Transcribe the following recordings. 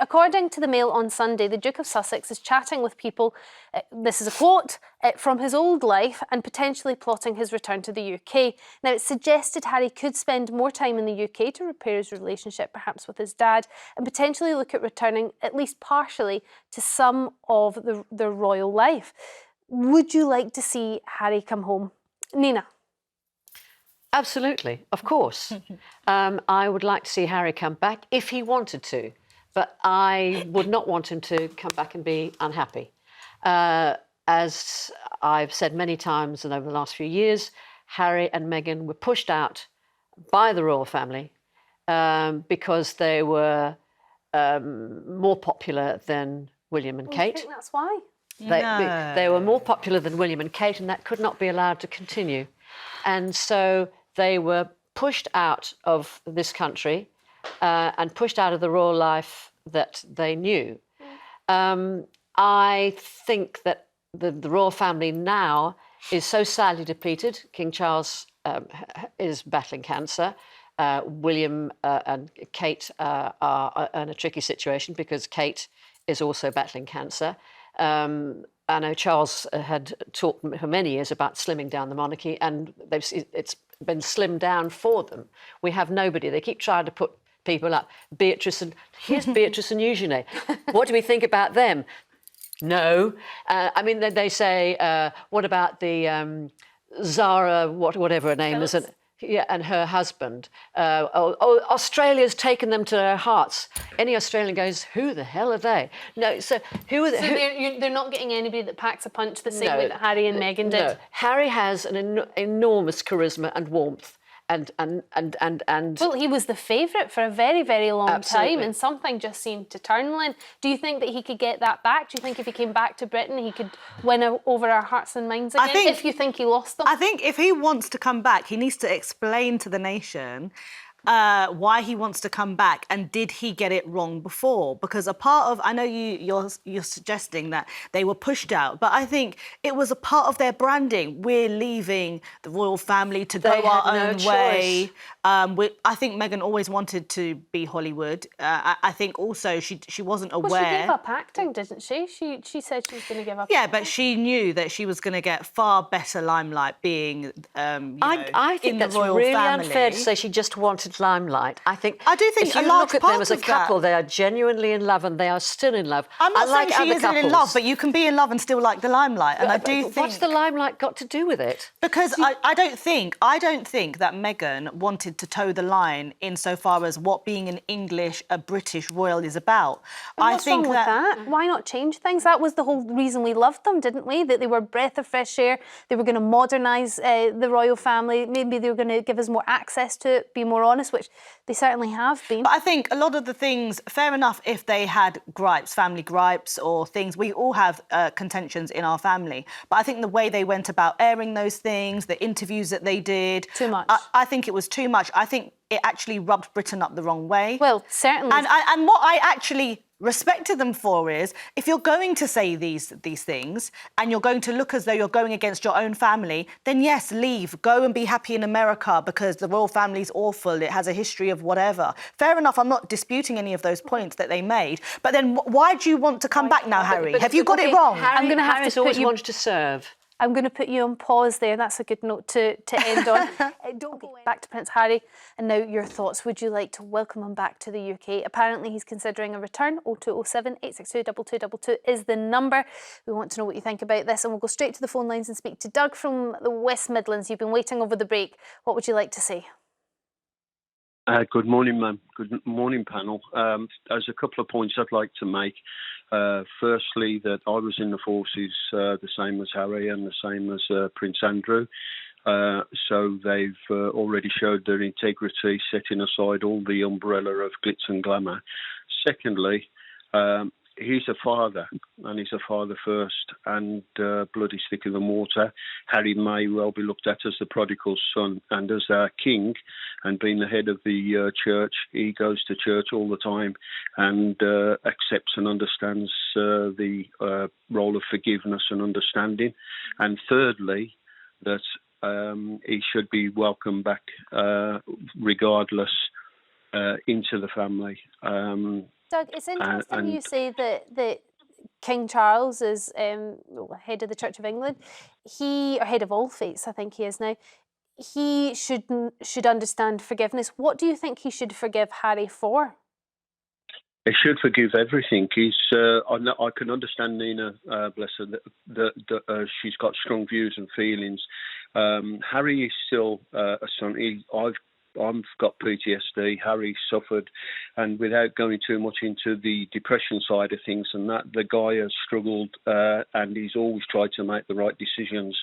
according to the Mail on Sunday, the Duke of Sussex is chatting with people, this is a quote, from his old life and potentially plotting his return to the UK. Now, it's suggested Harry could spend more time in the UK to repair his relationship, perhaps with his dad, and potentially look at returning, at least partially, to some of the royal life. Would you like to see Harry come home? Nina? Absolutely, of course. I would like to see Harry come back if he wanted to, but I would not want him to come back and be unhappy. As I've said many times and over the last few years, Harry and Meghan were pushed out by the royal family because they were more popular than William and Kate. I think that's why. They were more popular than William and Kate, and that could not be allowed to continue. And so they were pushed out of this country and pushed out of the royal life that they knew. I think that the royal family now is so sadly depleted. King Charles is battling cancer. William and Kate are in a tricky situation because Kate is also battling cancer. I know Charles had talked for many years about slimming down the monarchy, and it's been slimmed down for them. We have nobody. They keep trying to put people up. Here's Beatrice and Eugenie. What do we think about them? No. I mean, they say, what about the Zara, whatever her name is, and her husband. Australia's taken them to their hearts. Any Australian goes, who the hell are they? No, so who are they? They're not getting anybody that packs a punch the same way that Harry and Meghan did. No, Harry has an enormous charisma and warmth. And well, he was the favourite for a very, very long Absolutely. time, and something just seemed to turn, Lynn. Do you think that he could get that back? Do you think if he came back to Britain, he could win over our hearts and minds again? If you think he lost them? I think if he wants to come back, he needs to explain to the nation why he wants to come back, and did he get it wrong before? Because a part of, I know you're suggesting that they were pushed out, but I think it was a part of their branding. We're leaving the royal family to go our own way. I think Meghan always wanted to be Hollywood. I think also she wasn't aware. Well, she gave up acting, didn't she? She said she was going to give up. Yeah, but she knew that she was going to get far better limelight being, I think in that's the royal really family. unfair to say she just wanted limelight. I do think if you look at them as a couple, they are genuinely in love, and they are still in love. I'm not saying she isn't in love, but you can be in love and still like the limelight. And I do think, what's the limelight got to do with it? Because I don't think that Meghan wanted to toe the line insofar as what being an English, a British royal is about. What's wrong with that? Why not change things? That was the whole reason we loved them, didn't we? That they were a breath of fresh air. They were going to modernise the royal family. Maybe they were going to give us more access to it, be more honest, which they certainly have been. But I think a lot of the things, fair enough if they had gripes, family gripes or things. We all have contentions in our family. But I think the way they went about airing those things, the interviews that they did... Too much. I think it was too much. I think it actually rubbed Britain up the wrong way. Well, certainly. And what I actually respected them for is, if you're going to say these things and you're going to look as though you're going against your own family, then yes, leave. Go and be happy in America because the royal family's awful. It has a history of whatever. Fair enough, I'm not disputing any of those points that they made. But then why do you want to come back now, Harry? Have you got it wrong? Harry's always wanted to serve. I'm going to put you on pause there. That's a good note to end on. Don't go back to Prince Harry. And now your thoughts. Would you like to welcome him back to the UK? Apparently he's considering a return. 0207 862 2222 is the number. We want to know what you think about this. And we'll go straight to the phone lines and speak to Doug from the West Midlands. You've been waiting over the break. What would you like to say? Good morning, ma'am. Good morning, panel. There's a couple of points I'd like to make. Firstly, that I was in the forces the same as Harry and the same as Prince Andrew. So they've already showed their integrity, setting aside all the umbrella of glitz and glamour. Secondly, he's a father, and he's a father first, and blood is thicker than water. Harry may well be looked at as the prodigal son, and as our king, and being the head of the church, he goes to church all the time and accepts and understands the role of forgiveness and understanding. And thirdly, that he should be welcomed back regardless into the family. Doug, it's interesting and you say that King Charles is head of the Church of England. Or head of all faiths, I think he is now. He should understand forgiveness. What do you think he should forgive Harry for? he should forgive everything. I can understand Nina, bless her, that she's got strong views and feelings. Harry is still a son. I've got PTSD. Harry suffered, and without going too much into the depression side of things, and that the guy has struggled, and he's always tried to make the right decisions.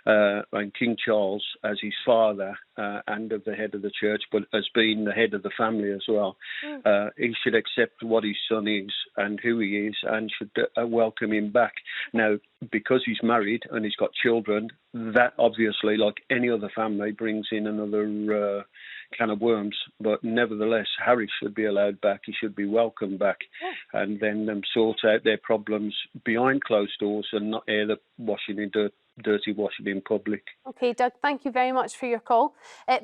And King Charles, as his father and of the head of the church, but as being the head of the family as well, he should accept what his son is and who he is, and should welcome him back. Now, because he's married and he's got children, that obviously, like any other family, brings in another can of worms. But nevertheless, Harry should be allowed back. He should be welcomed back, and then sort out their problems behind closed doors and not air the dirty washing in public. Okay, Doug, thank you very much for your call.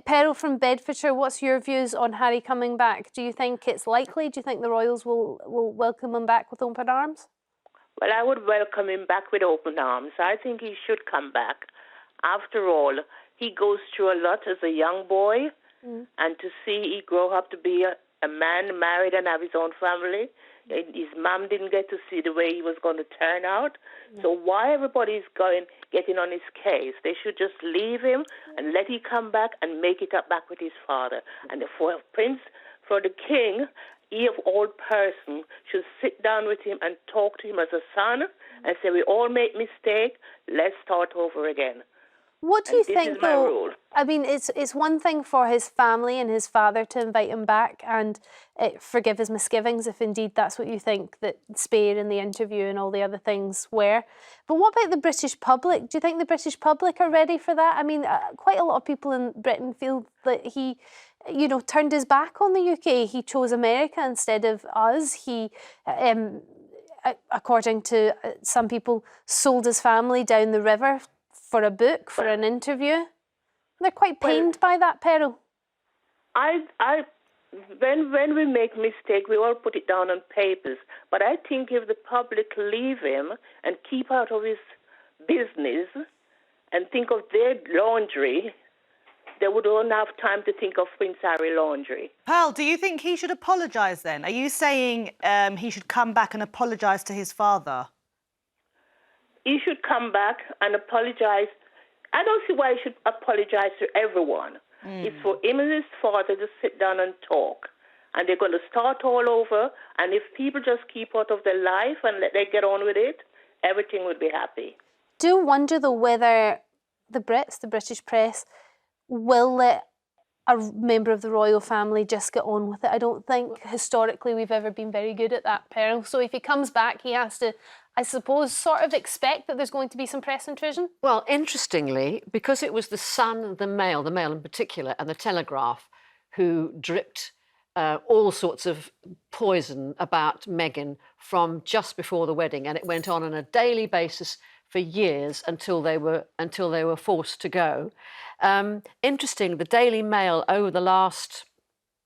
Peril from Bedfordshire, what's your views on Harry coming back? Do you think it's likely? Do you think the Royals will welcome him back with open arms? Well, I would welcome him back with open arms. I think he should come back. After all, he goes through a lot as a young boy, and to see he grow up to be a man, married and have his own family. His mum didn't get to see the way he was going to turn out. So why everybody's getting on his case? They should just leave him and let him come back and make it up back with his father. And for the king, he of all person should sit down with him and talk to him as a son and say, we all make mistakes, let's start over again. What do you think, this is my though? rule. I mean, it's one thing for his family and his father to invite him back and forgive his misgivings, if indeed that's what you think that Spare in the interview and all the other things were. But what about the British public? Do you think the British public are ready for that? I mean, quite a lot of people in Britain feel that he, turned his back on the UK. He chose America instead of us. He, according to some people, sold his family down the river for a book, for an interview. They're quite pained by that, Peril. When we make mistake, we all put it down on papers. But I think if the public leave him and keep out of his business and think of their laundry, they would only have time to think of Prince Harry laundry. Pearl, do you think he should apologise then? Are you saying he should come back and apologise to his father? He should come back and apologise. I don't see why he should apologise to everyone. It's for him and his father to sit down and talk. And they're going to start all over. And if people just keep out of their life and let them get on with it, everything would be happy. Do wonder, though, whether the Brits, the British press, will let a member of the royal family just get on with it. I don't think historically we've ever been very good at that, Pearl. So if he comes back, he has to, I suppose, sort of expect that there's going to be some press intrusion. Well, interestingly, because it was the Sun, the Mail in particular, and the Telegraph who dripped all sorts of poison about Meghan from just before the wedding, and it went on a daily basis for years until they were forced to go. Interesting, the Daily Mail over the last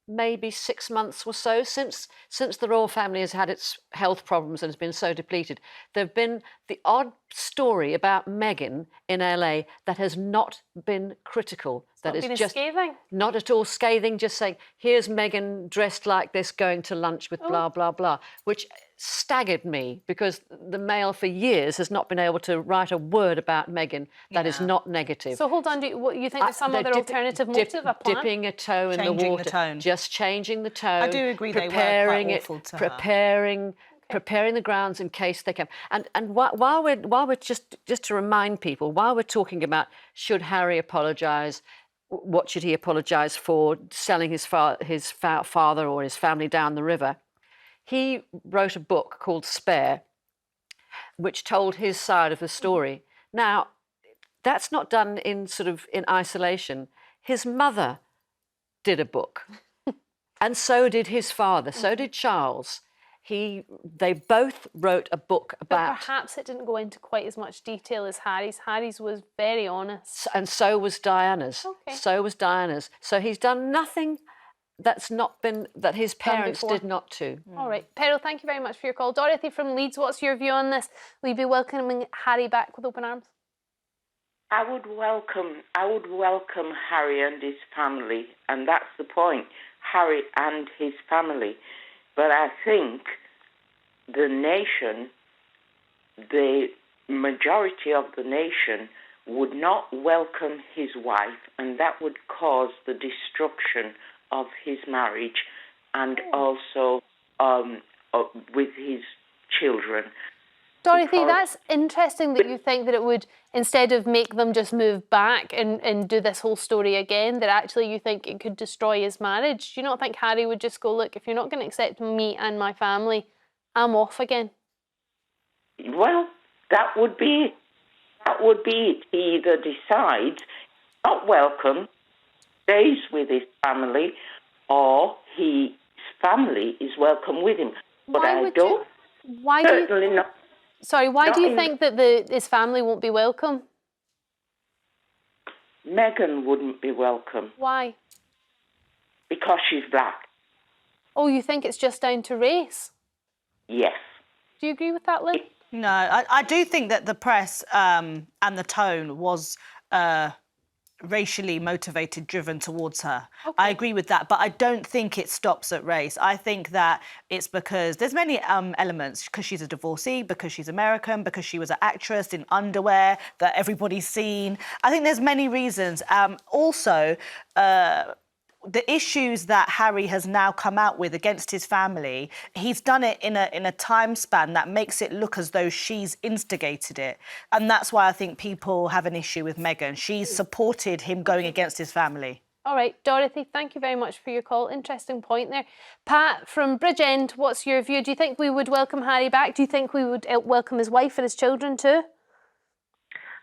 maybe 6 months or so, since the royal family has had its health problems and has been so depleted, there have been the odd story about Meghan in LA that has not been critical. That is just scathing. Not at all scathing, just saying, here's Meghan dressed like this going to lunch with blah, blah, blah, which staggered me because the Mail for years has not been able to write a word about Meghan that is not negative. So hold on, you think there's some other alternative motive, a plan? Dipping a toe in the water. Just changing the tone. I do agree they were quite awful to her. Preparing the grounds in case they come. And while we're just to remind people, while we're talking about should Harry apologise, what should he apologise for, selling his father or his family down the river, he wrote a book called Spare, which told his side of the story. Now, that's not done in isolation. His mother did a book, and so did his father. So did Charles. They both wrote a book about. But perhaps it didn't go into quite as much detail as Harry's. Harry's was very honest. And so was Diana's. Okay. So was Diana's. So he's done nothing that's not been, that his parents before. did not to. All right. Peril, thank you very much for your call. Dorothy from Leeds, what's your view on this? Will you be welcoming Harry back with open arms? I would welcome Harry and his family, and that's the point, Harry and his family. But I think the nation, the majority of the nation, would not welcome his wife, and that would cause the destruction of his marriage and also with his children. Dorothy, that's interesting that you think that it would, instead of make them just move back and do this whole story again, that actually you think it could destroy his marriage. Do you not think Harry would just go, look, if you're not going to accept me and my family, I'm off again? Well, that would be it. He either decides not welcome, stays with his family, or his family is welcome with him. But Why do you think that his family won't be welcome? Meghan wouldn't be welcome. Why? Because she's black. Oh, you think it's just down to race? Yes. Do you agree with that, Lynn? No, I do think that the press and the tone was racially motivated, driven towards her. Okay. I agree with that, but I don't think it stops at race. I think that it's because there's many elements, because she's a divorcee, because she's American, because she was an actress in underwear that everybody's seen. I think there's many reasons. Also, the issues that Harry has now come out with against his family, he's done it in a time span that makes it look as though she's instigated it. And that's why I think people have an issue with Meghan. She's supported him going against his family. All right, Dorothy, thank you very much for your call. Interesting point there. Pat from Bridgend, what's your view? Do you think we would welcome Harry back? Do you think we would welcome his wife and his children too?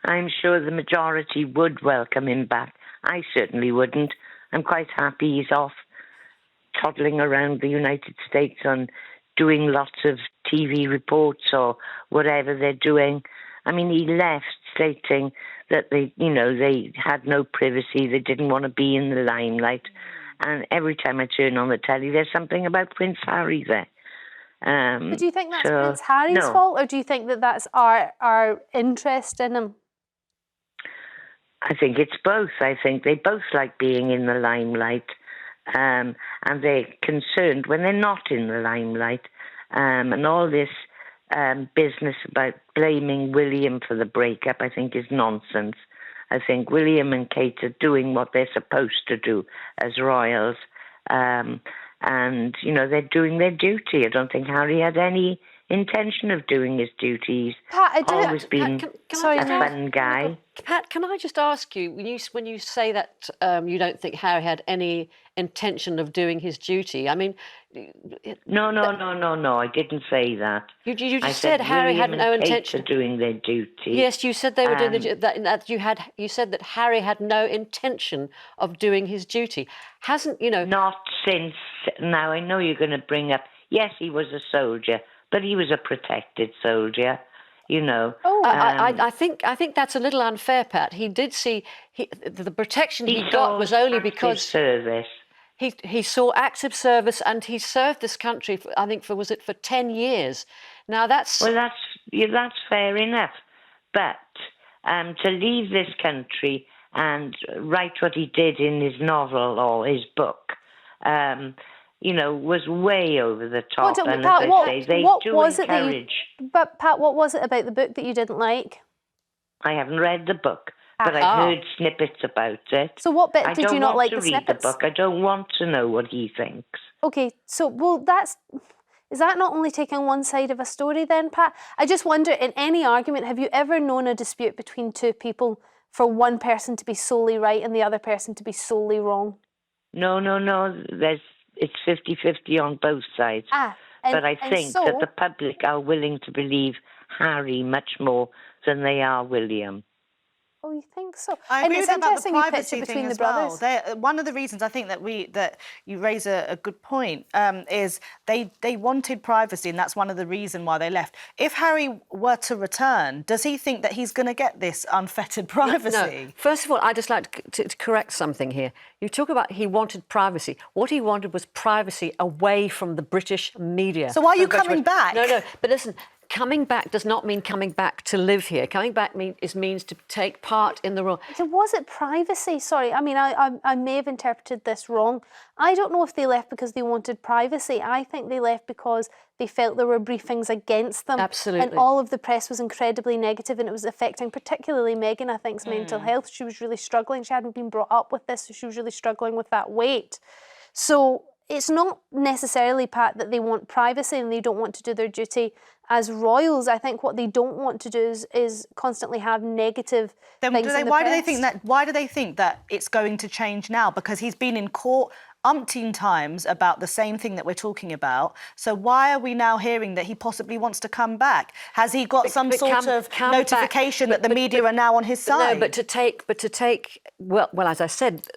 I'm sure the majority would welcome him back. I certainly wouldn't. I'm quite happy he's off toddling around the United States on doing lots of TV reports or whatever they're doing. I mean, he left stating that they had no privacy, they didn't want to be in the limelight. And every time I turn on the telly, there's something about Prince Harry there. But do you think that's Prince Harry's fault, or do you think that that's our interest in him? I think it's both. I think they both like being in the limelight, and they're concerned when they're not in the limelight. And all this business about blaming William for the breakup, I think, is nonsense. I think William and Kate are doing what they're supposed to do as royals, and they're doing their duty. I don't think Harry had any intention of doing his duties. Pat, always been a fun guy. Pat, can I just ask you, when you say that you don't think Harry had any intention of doing his duty, I mean... No, I didn't say that. You just said Harry had no intention of doing their duty. Yes, you said they were doing you said that Harry had no intention of doing his duty. Not since... Now, I know you're going to bring up... Yes, he was a soldier, but he was a protected soldier, Oh, I think that's a little unfair, Pat. He did see the protection he got was only because service. He saw active service, and he served this country. For 10 years. Now that's fair enough, but to leave this country and write what he did in his novel or his book. Was way over the top. And Pat, as I say, they do encourage. But Pat, what was it about the book that you didn't like? I haven't read the book, but I've heard snippets about it. So what bit did you not like the snippets? I don't want to read the book. I don't want to know what he thinks. Okay, so is that not only taking one side of a story then, Pat? I just wonder, in any argument, have you ever known a dispute between two people for one person to be solely right and the other person to be solely wrong? No. It's 50-50 on both sides. But I think that the public are willing to believe Harry much more than they are William. Oh, you think so? I And agree it's with him about the interesting you pitch privacy it thing between the as well. brothers. One of the reasons I think that you raise a good point is they wanted privacy, and that's one of the reasons why they left. If Harry were to return, does he think that he's going to get this unfettered privacy? No. First of all, I'd just like to correct something here. You talk about he wanted privacy. What he wanted was privacy away from the British media. So why are you coming back? No, but listen, coming back does not mean coming back to live here. Coming back means to take part in the role. So was it privacy? Sorry, I mean, I may have interpreted this wrong. I don't know if they left because they wanted privacy. I think they left because they felt there were briefings against them. Absolutely. And all of the press was incredibly negative, and it was affecting particularly Meghan, I think's mental health. She was really struggling. She hadn't been brought up with this, so she was really struggling with that weight. So it's not necessarily, Pat, that they want privacy and they don't want to do their duty as royals. I think what they don't want to do is constantly have negative things in the Why press. do they think that it's going to change now? Because he's been in court umpteen times about the same thing that we're talking about. So why are we now hearing that he possibly wants to come back? Has he got some sort of notification that the media are now on his side? No, but to take well, as I said,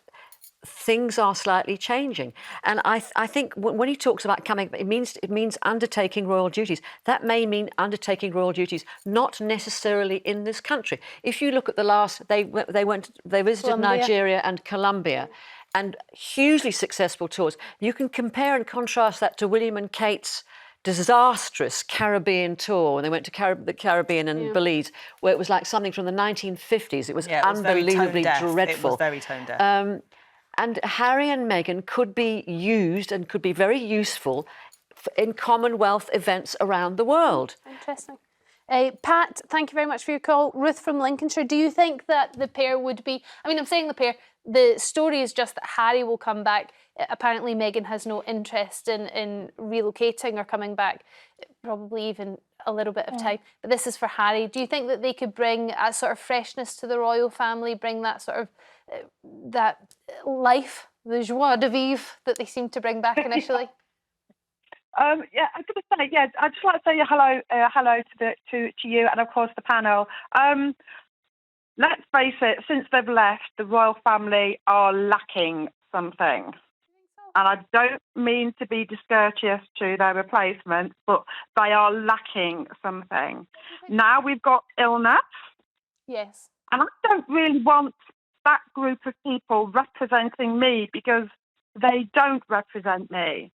things are slightly changing, and I think when he talks about coming, it means undertaking royal duties. That may mean undertaking royal duties, not necessarily in this country. If you look at the last, they visited Colombia. Nigeria and Colombia, and hugely successful tours. You can compare and contrast that to William and Kate's disastrous Caribbean tour when they went to the Caribbean and Belize, where it was like something from the 1950s. It was unbelievably dreadful. It was very tone deaf. And Harry and Meghan could be used and could be very useful in Commonwealth events around the world. Interesting. Pat, thank you very much for your call. Ruth from Lincolnshire, do you think that the pair would be... I mean, I'm saying the pair. The story is just that Harry will come back. Apparently, Meghan has no interest in relocating or coming back, probably even a little bit of time. But this is for Harry. Do you think that they could bring a sort of freshness to the royal family, bring that sort of that life, the joie de vivre that they seem to bring back initially? Yeah, I'm going to say, yeah, I'd just like to say hello to you and of course the panel. Let's face it, since they've left, the royal family are lacking something. And I don't mean to be discourteous to their replacements, but they are lacking something. Now we've got illness. Yes. And I don't really want that group of people representing me because they don't represent me.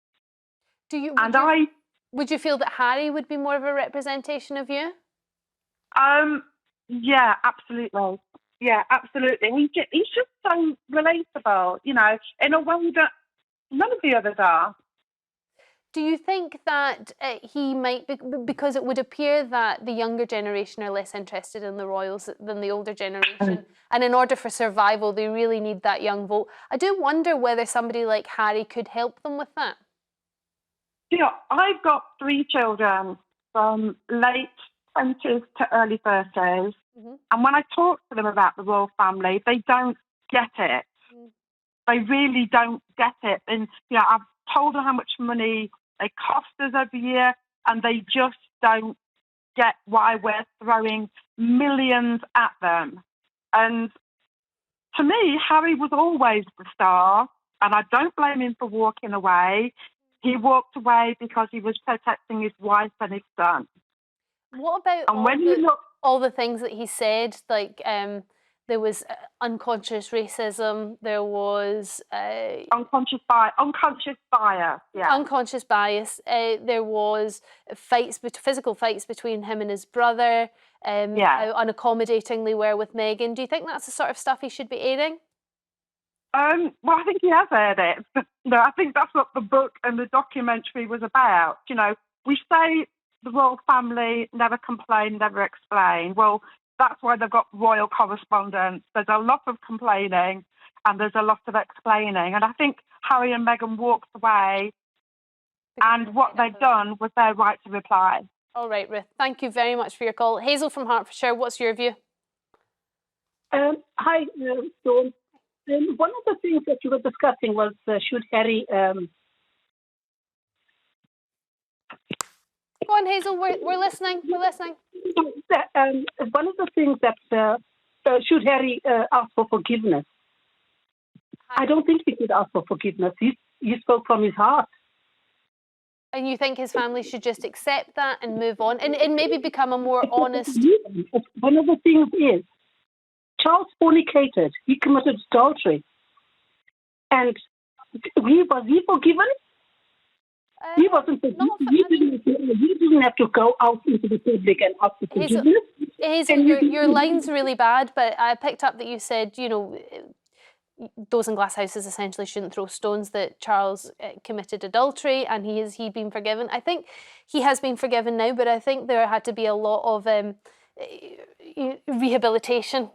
Would you feel that Harry would be more of a representation of you? Yeah, absolutely. Yeah, absolutely. He's just so relatable, you know, in a way that none of the others are. Do you think that he might be, because it would appear that the younger generation are less interested in the royals than the older generation, and in order for survival, they really need that young vote. I do wonder whether somebody like Harry could help them with that. You know, I've got 3 children from late 20s to early 30s, and when I talk to them about the royal family, they don't get it. They really don't get it. And yeah, I've told them how much money they cost us every year, and they just don't get why we're throwing millions at them. And to me, Harry was always the star, and I don't blame him for walking away. He walked away because he was protecting his wife and his son. What about all the things that he said, like there was unconscious racism, there was... unconscious bias, yeah. Unconscious bias. There was physical fights between him and his brother, how unaccommodating they were with Meghan. Do you think that's the sort of stuff he should be airing? Well, I think he has aired it. No, I think that's what the book and the documentary was about. You know, we say the royal family never complain, never explain. Well, that's why they've got royal correspondents. There's a lot of complaining and there's a lot of explaining. And I think Harry and Meghan walked away, and what they've done was their right to reply. All right, Ruth. Thank you very much for your call. Hazel from Hertfordshire, what's your view? Hi, Dawn. One of the things that you were discussing was should Harry... Go on, Hazel. We're listening. We're listening. One of the things that should Harry ask for forgiveness? I don't think he should ask for forgiveness. He spoke from his heart. And you think his family should just accept that and move on and maybe become a more honest... One of the things is, Charles fornicated. He committed adultery. And was he forgiven? He wasn't forgiven. He didn't have to go out into the public and ask for forgiveness. Hazel, your line's really bad, but I picked up that you said, you know, those in glass houses essentially shouldn't throw stones, that Charles committed adultery and he been forgiven. I think he has been forgiven now, but I think there had to be a lot of rehabilitation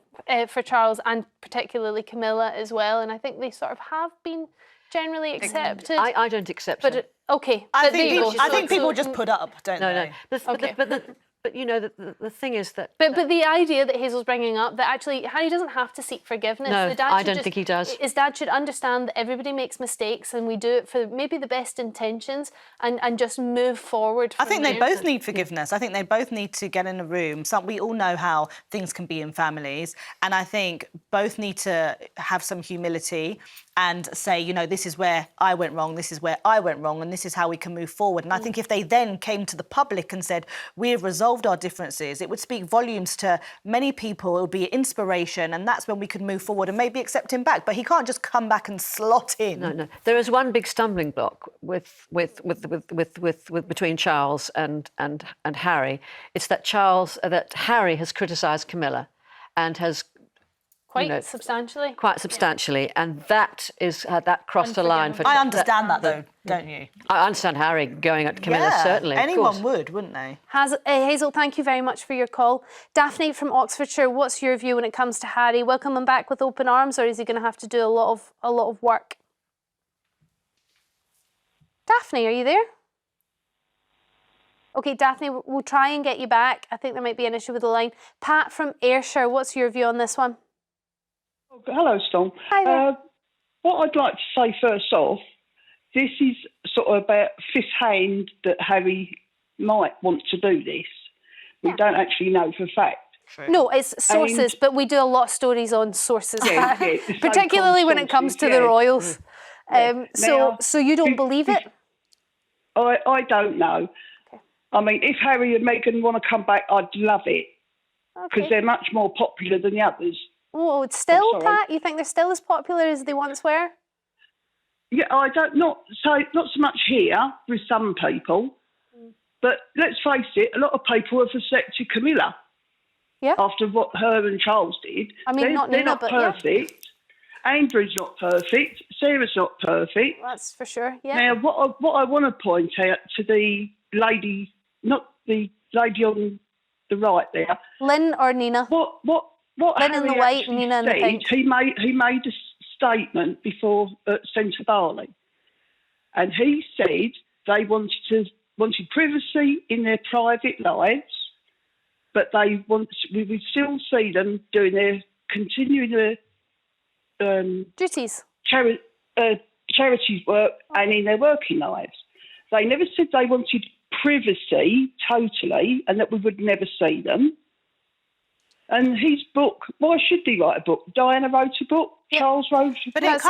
for Charles and particularly Camilla as well. And I think they sort of have been generally accepted. I don't accept it. Okay. I think people just put up, don't they? No. But you know, the thing is that... But the idea that Hazel's bringing up, that actually Harry doesn't have to seek forgiveness. No, the dad I don't think he does. His dad should understand that everybody makes mistakes and we do it for maybe the best intentions and just move forward. I think they both need forgiveness. I think they both need to get in a room. We all know how things can be in families. And I think both need to have some humility and say, you know, this is where I went wrong, this is where I went wrong, and this is how we can move forward. And I think if they then came to the public and said, we've resolved our differences, it would speak volumes to many people. It would be inspiration, and that's when we could move forward and maybe accept him back. But he can't just come back and slot in. No. There is one big stumbling block with between Charles and Harry. It's that Harry has criticised Camilla and has quite substantially, and that crossed a line for... I understand that though, don't you? I understand Harry going at Camilla, certainly. Anyone would, wouldn't they? Hazel, thank you very much for your call. Daphne from Oxfordshire, what's your view when it comes to Harry? Welcome him back with open arms, or is he going to have to do a lot of work? Daphne, are you there? Okay, Daphne, we'll try and get you back. I think there might be an issue with the line. Pat from Ayrshire, what's your view on this one? Hello, Storm. Hi there. What I'd like to say first off, this is sort of about fifth hand that Harry might want to do this. We don't actually know for a fact. True. No, it's sources, but we do a lot of stories on sources, particularly when it comes to the royals. So you don't believe it? I don't know. Okay. I mean, if Harry and Meghan want to come back, I'd love it because they're much more popular than the others. Oh, still, Pat? You think they're still as popular as they once were? Yeah, I don't not so much here with some people, but let's face it, a lot of people have accepted Camilla. Yeah. After what her and Charles did. I mean, they're not perfect. Yeah. Andrew's not perfect. Sarah's not perfect. That's for sure. Yeah. Now, what I want to point out to the lady, not the lady on the right there, Lynn or Nina. What Lynn Harry in the white, Nina in the pink. He made a statement before at Centre Barley, and he said they wanted privacy in their private lives, but we would still see them continuing their duties, charities work, and in their working lives. They never said they wanted privacy totally, and that we would never see them. And his book, why should he write a book? Diana wrote a book, Charles wrote a book.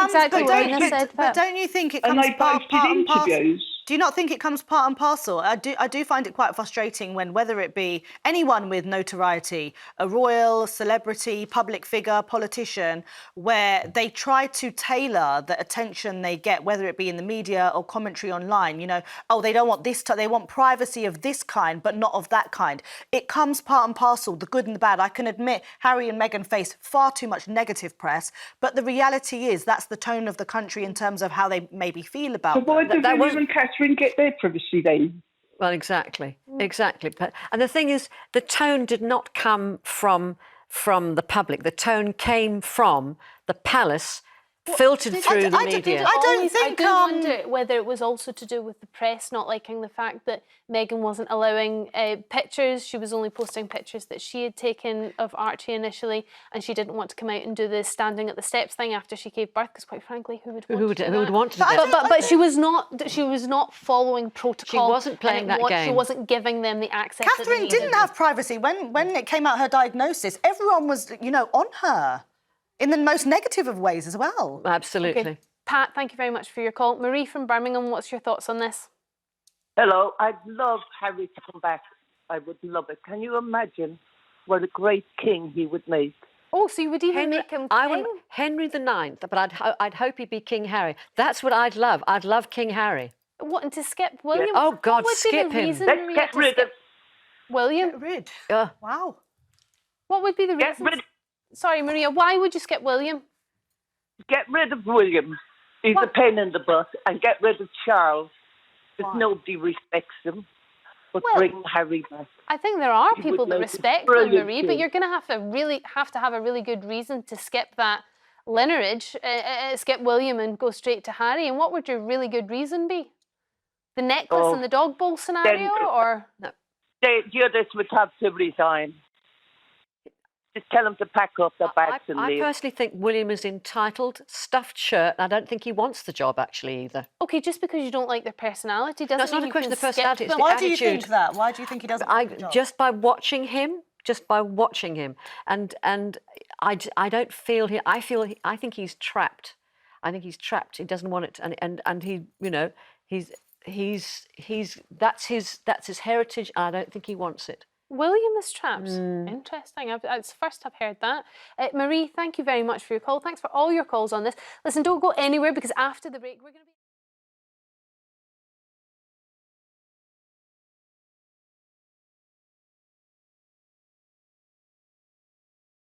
But don't you think it comes part and parcel? Do you not think it comes part and parcel? I do find it quite frustrating when, whether it be anyone with notoriety, a royal, celebrity, public figure, politician, where they try to tailor the attention they get, whether it be in the media or commentary online, you know, they don't want this, they want privacy of this kind, but not of that kind. It comes part and parcel, the good and the bad. I can admit Harry and Meghan face far too much negative press, but the reality is that's the tone of the country in terms of how they maybe feel about it. So why did William and Catherine get their privacy then? Well, exactly. And the thing is, the tone did not come from the public. The tone came from the palace filtered through the media. I don't think. I do wonder whether it was also to do with the press not liking the fact that Meghan wasn't allowing pictures. She was only posting pictures that she had taken of Archie initially, and she didn't want to come out and do the standing at the steps thing after she gave birth. Because quite frankly, who would want to do that? But she was not. She was not following protocol. She wasn't playing that game. She wasn't giving them the access. Catherine didn't have privacy when it came out her diagnosis. Everyone was, on her. In the most negative of ways as well. Absolutely. Okay. Pat, thank you very much for your call. Marie from Birmingham, what's your thoughts on this? Hello, I'd love Harry to come back. I would love it. Can you imagine what a great king he would make? Oh, so you would even make him king? I want Henry IX, but I'd hope he'd be King Harry. That's what I'd love. I'd love King Harry. What, and to skip William? Yeah. Oh, God, what would skip be the him. reason, Let's Maria, get rid of... William? Get rid? Wow. What would be the reason? Sorry, Maria, why would you skip William? Get rid of William. He's a pain in the butt. And get rid of Charles. Because nobody respects him. But bring Harry back. I think there are people that respect them, Marie, but you're going to have to have a really good reason to skip that lineage, skip William and go straight to Harry. And what would your really good reason be? The necklace and the dog bowl scenario, or no? The others would have to resign. Just tell them to pack up their bags and leave. I personally think William is entitled, stuffed shirt, and I don't think he wants the job actually either. Okay, just because you don't like their personality doesn't mean not a question of personality, it's the Why attitude. do you think that? Why do you think he doesn't like the job? Just by watching him, and I don't feel he. I think he's trapped. I think he's trapped. He doesn't want it, and he, that's his heritage. And I don't think he wants it. William is trapped. Interesting. It's the first I've heard that. Marie, thank you very much for your call. Thanks for all your calls on this. Listen, don't go anywhere because after the break, we're going to be...